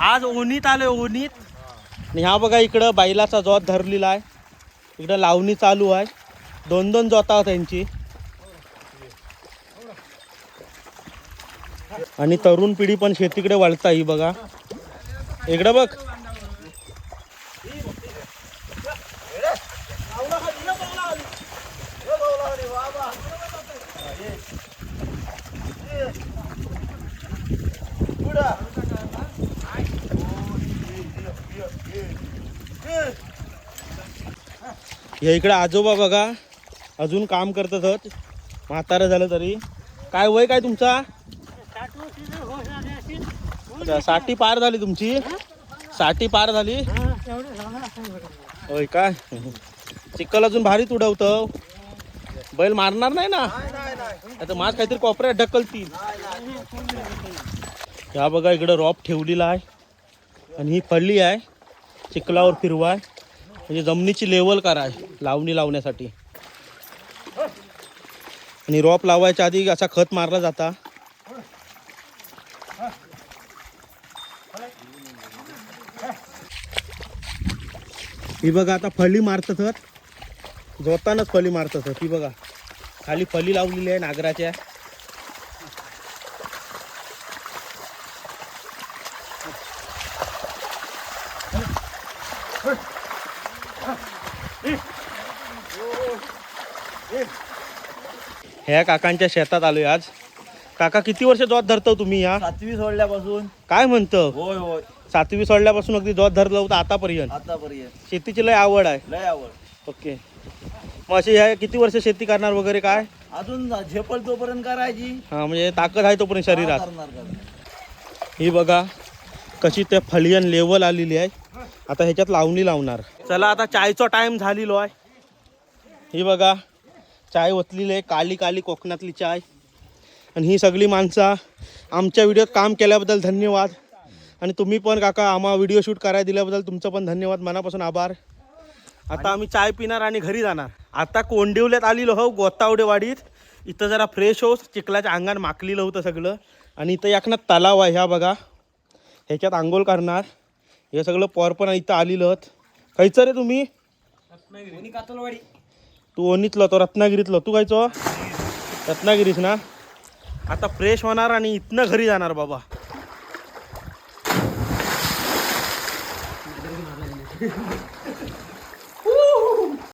आज ओणीत आलोय ओणीत. आणि ह्या बघा इकडं बैलाचा जोत धरलेला आहे. इकडं लावणी चालू आहे. 2-2 जोता त्यांची. आणि तरुण पिढी पण शेतीकडे वळता ही बघा. इकडं बघ. या इकडे आजोबा बघा अजून काम करतात. म्हातारं झालं तरी. काय वय काय तुमचा? 60 पार झाली तुमची. 60 पार झाली होय काय. चिखल अजून भारीच उडवतं. बैल मारणार नाही ना आता. माझ काहीतरी कोपऱ्यात ढकलतील. ह्या बघा इकडं रॉप ठेवलेला आहे. आणि ही फळली आहे. चिखलावर फिरवाय म्हणजे जमिनीची लेवल कराय लावणी लावण्यासाठी. आणि रॉप लावायच्या आधी असा खत मारला जाता. ही बघा आता फळी मारतात. जोतानच फळी मारतात. ही बघा खाली फळी लावलेली आहे नागराच्या. ह्या काकांच्या शेतात आलोय आज. काका किती वर्ष जोत धरतो तुम्ही? या 7वी सोडल्यापासून. काय म्हणतं? होय होय 7वी सोडल्यापासून अगदी जोत धरलं होतं आतापर्यंत. शेतीची लय आवड आहे. लय आवड. ओके. मग अशी ह्या किती वर्ष शेती करणार वगैरे काय? अजून झेपल तोपर्यंत करायची. हा म्हणजे ताकद आहे तोपर्यंत शरीरात. करणार. ही बघा कशी त्या फळियन लेवल आलेली आहे. आता ह्याच्यात लावणी लावणार. चला आता चायचा टाइम झालेलो आहे. ही बघा चाय ओतलेली आहे. काली काली कोकणातली चाय. आणि ही सगळी माणसं आमच्या व्हिडिओत काम केल्याबद्दल धन्यवाद. आणि तुम्ही पण काका आम्हा व्हिडिओ शूट करायला दिल्याबद्दल तुमचं पण धन्यवाद. मनापासून आभार. आता आम्ही चाय पिणार आणि घरी जाणार. आता कोंडिवल्यात आलेलो हो गोतावडेवाडीत. इथं जरा फ्रेश हो. चिखलाच्या अंगात माखलेलं होतं सगळं. आणि इथं एकनात तलाव आहे. ह्या बघा ह्याच्यात आंघोळ करणार. हे सगळं पोरपण इथं आलेलं. खायचं रे तुम्ही? तू ओनीतलं तो रत्नागिरीतलं. तू खायचो? रत्नागिरीच ना. आता फ्रेश होणार आणि इथनं घरी जाणार बाबा.